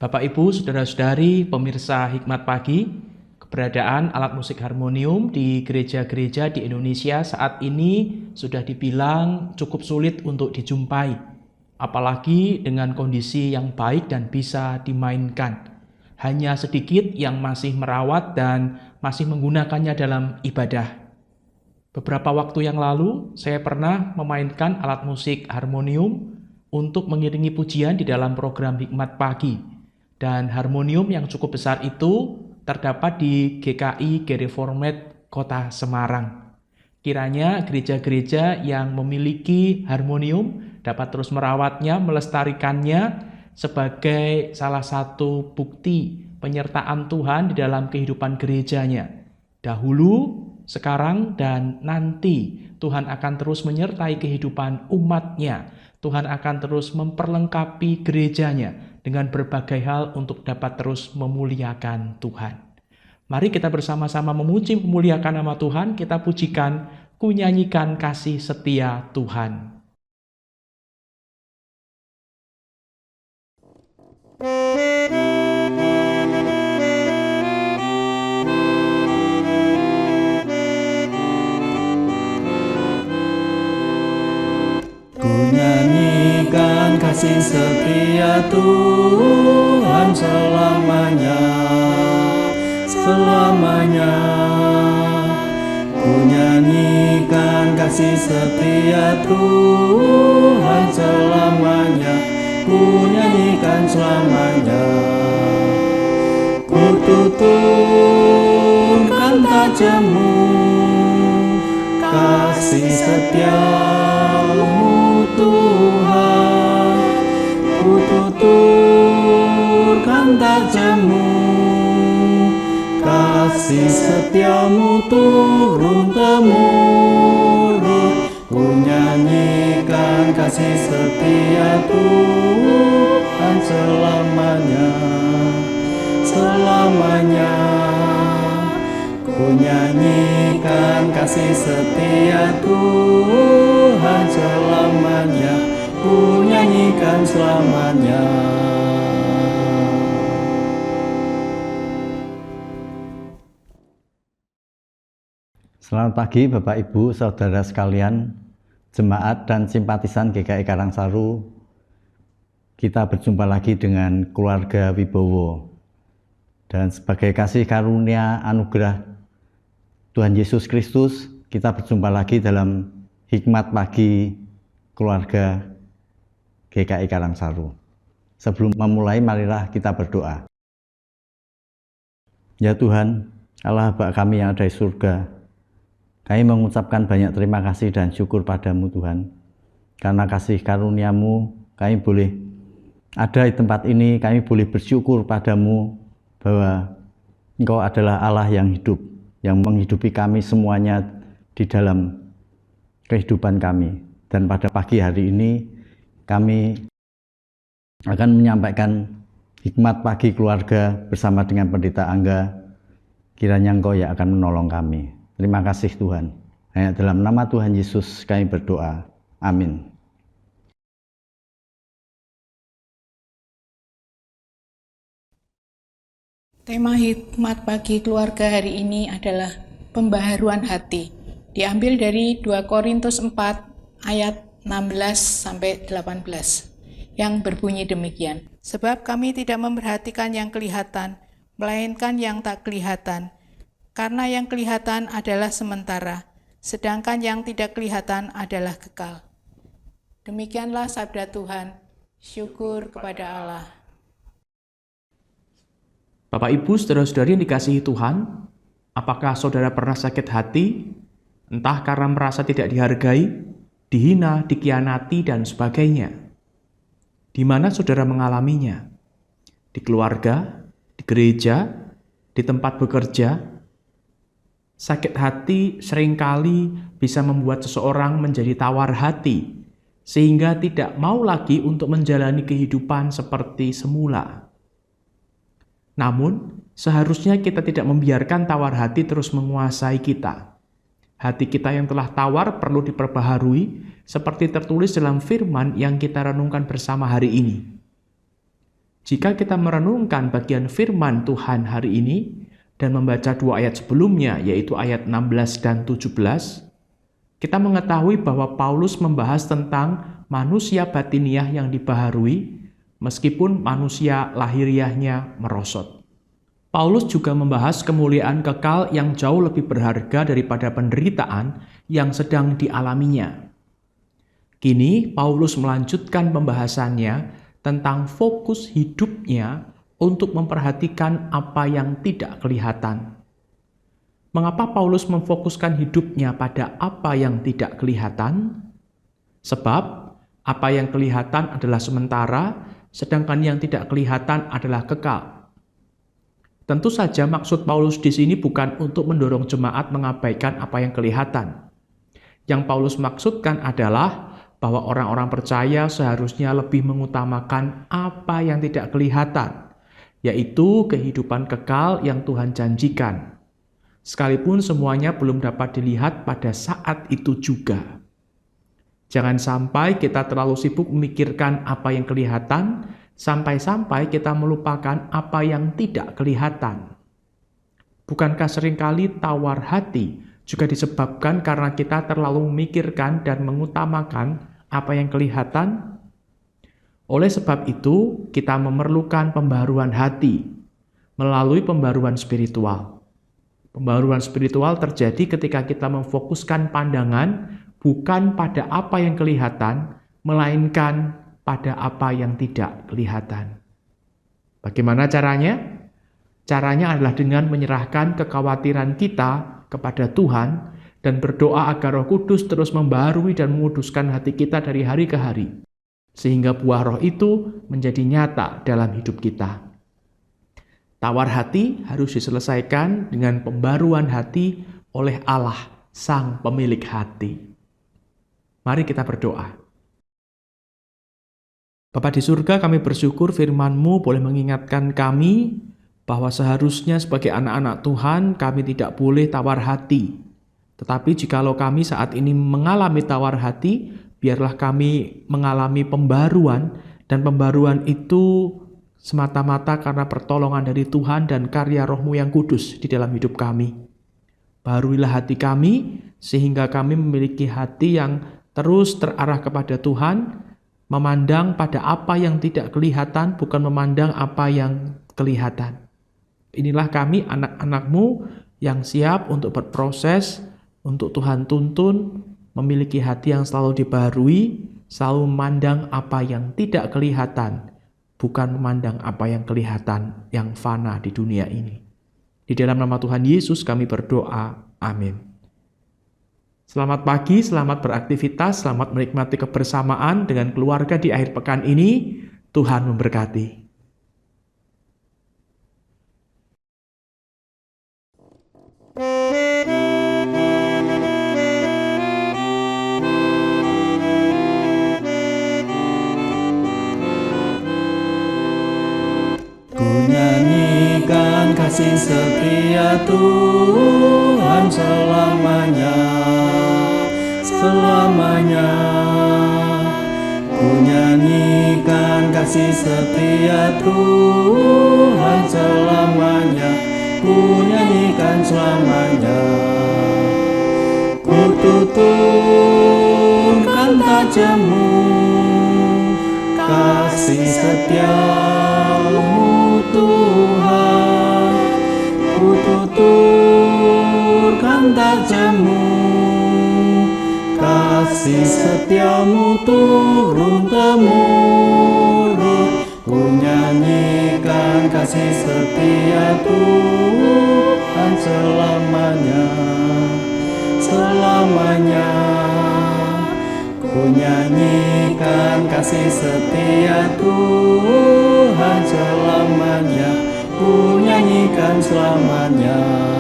Bapak, Ibu, Saudara-saudari, pemirsa Hikmat Pagi, keberadaan alat musik harmonium di gereja-gereja di Indonesia saat ini sudah dibilang cukup sulit untuk dijumpai, apalagi dengan kondisi yang baik dan bisa dimainkan. Hanya sedikit yang masih merawat dan masih menggunakannya dalam ibadah. Beberapa waktu yang lalu, saya pernah memainkan alat musik harmonium untuk mengiringi pujian di dalam program Hikmat Pagi. Dan harmonium yang cukup besar itu terdapat di GKI Gereformed Kota Semarang. Kiranya gereja-gereja yang memiliki harmonium dapat terus merawatnya, melestarikannya sebagai salah satu bukti penyertaan Tuhan di dalam kehidupan gerejanya. Dahulu, sekarang, dan nanti Tuhan akan terus menyertai kehidupan umatnya. Tuhan akan terus memperlengkapi gerejanya dengan berbagai hal untuk dapat terus memuliakan Tuhan. Mari kita bersama-sama memuji memuliakan nama Tuhan, kita pujikan, ku nyanyikan kasih setia Tuhan. Nyanyikan kasih setia Tuhan selamanya, selamanya. Ku nyanyikan kasih setia Tuhan selamanya, ku nyanyikan selamanya. Ku tuturkan tajammu, kasih setiamu Tuhan. Ku tuturkan tajammu, kasih setiamu turun-temurun. Ku nyanyikan kasih setia Tuhan selamanya, selamanya. Ku nyanyikan kasih setia Tuhan selamanya, ku nyanyikan selamanya. Selamat pagi Bapak Ibu, Saudara sekalian, jemaat dan simpatisan GKI Karangsaru. Kita berjumpa lagi dengan keluarga Wibowo. Dan sebagai kasih karunia anugerah Tuhan Yesus Kristus, kita berjumpa lagi dalam Hikmat Pagi keluarga GKI Karangsaru. Sebelum memulai, marilah kita berdoa. Ya Tuhan, Allah Bapa kami yang ada di surga, kami mengucapkan banyak terima kasih dan syukur padamu Tuhan. Karena kasih karunia-Mu, kami boleh ada di tempat ini, kami boleh bersyukur padamu bahwa Engkau adalah Allah yang hidup, yang menghidupi kami semuanya di dalam kehidupan kami. Dan pada pagi hari ini, kami akan menyampaikan hikmat pagi keluarga bersama dengan Pendeta Angga. Kiranya Engkau yang akan menolong kami. Terima kasih Tuhan. Hanya dalam nama Tuhan Yesus kami berdoa. Amin. Tema hikmat pagi keluarga hari ini adalah pembaharuan hati. Diambil dari 2 Korintus 4 ayat 16-18 yang berbunyi demikian. Sebab kami tidak memperhatikan yang kelihatan, melainkan yang tak kelihatan. Karena yang kelihatan adalah sementara, sedangkan yang tidak kelihatan adalah kekal. Demikianlah sabda Tuhan. Syukur kepada Allah. Bapak, Ibu, Saudara-saudari yang dikasihi Tuhan, apakah saudara pernah sakit hati, entah karena merasa tidak dihargai, dihina, dikhianati, dan sebagainya? Di mana saudara mengalaminya? Di keluarga, di gereja, di tempat bekerja? Sakit hati seringkali bisa membuat seseorang menjadi tawar hati, sehingga tidak mau lagi untuk menjalani kehidupan seperti semula. Namun, seharusnya kita tidak membiarkan tawar hati terus menguasai kita. Hati kita yang telah tawar perlu diperbaharui, seperti tertulis dalam firman yang kita renungkan bersama hari ini. Jika kita merenungkan bagian firman Tuhan hari ini dan membaca 2 ayat sebelumnya, yaitu ayat 16 dan 17, kita mengetahui bahwa Paulus membahas tentang manusia batiniah yang dibaharui meskipun manusia lahiriahnya merosot. Paulus juga membahas kemuliaan kekal yang jauh lebih berharga daripada penderitaan yang sedang dialaminya. Kini Paulus melanjutkan pembahasannya tentang fokus hidupnya untuk memperhatikan apa yang tidak kelihatan. Mengapa Paulus memfokuskan hidupnya pada apa yang tidak kelihatan? Sebab apa yang kelihatan adalah sementara, sedangkan yang tidak kelihatan adalah kekal. Tentu saja maksud Paulus di sini bukan untuk mendorong jemaat mengabaikan apa yang kelihatan. Yang Paulus maksudkan adalah bahwa orang-orang percaya seharusnya lebih mengutamakan apa yang tidak kelihatan, yaitu kehidupan kekal yang Tuhan janjikan. Sekalipun semuanya belum dapat dilihat pada saat itu juga. Jangan sampai kita terlalu sibuk memikirkan apa yang kelihatan, sampai-sampai kita melupakan apa yang tidak kelihatan. Bukankah seringkali tawar hati juga disebabkan karena kita terlalu memikirkan dan mengutamakan apa yang kelihatan? Oleh sebab itu, kita memerlukan pembaharuan hati melalui pembaharuan spiritual. Pembaharuan spiritual terjadi ketika kita memfokuskan pandangan bukan pada apa yang kelihatan, melainkan pada apa yang tidak kelihatan. Bagaimana caranya? Caranya adalah dengan menyerahkan kekhawatiran kita kepada Tuhan dan berdoa agar Roh Kudus terus membaharui dan menguduskan hati kita dari hari ke hari, sehingga buah roh itu menjadi nyata dalam hidup kita. Tawar hati harus diselesaikan dengan pembaruan hati oleh Allah, Sang Pemilik hati. Mari kita berdoa. Bapa di surga, kami bersyukur firman-Mu boleh mengingatkan kami bahwa seharusnya sebagai anak-anak Tuhan kami tidak boleh tawar hati. Tetapi jikalau kami saat ini mengalami tawar hati, biarlah kami mengalami pembaruan, dan pembaruan itu semata-mata karena pertolongan dari Tuhan dan karya Roh-Mu yang kudus di dalam hidup kami. Baharuilah hati kami, sehingga kami memiliki hati yang terus terarah kepada Tuhan, memandang pada apa yang tidak kelihatan, bukan memandang apa yang kelihatan. Inilah kami anak-anak-Mu yang siap untuk berproses, untuk Tuhan tuntun, memiliki hati yang selalu dibaharui, selalu memandang apa yang tidak kelihatan, bukan memandang apa yang kelihatan, yang fana di dunia ini. Di dalam nama Tuhan Yesus kami berdoa. Amin. Selamat pagi, selamat beraktivitas, selamat menikmati kebersamaan dengan keluarga di akhir pekan ini. Tuhan memberkati. Ku nyanyikan kasih setia Tuhan selamanya, selamanya. Ku nyanyikan kasih setia Tuhan selamanya, ku nyanyikan selamanya. Ku tuturkan tajammu, kasih setiamu Tuhan. Ku tuturkan tajammu, kasih setiamu turun-temurun. Ku nyanyikan kasih setia Tuhan selamanya, selamanya. Ku nyanyikan kasih setia Tuhan selamanya, ku nyanyikan selamanya.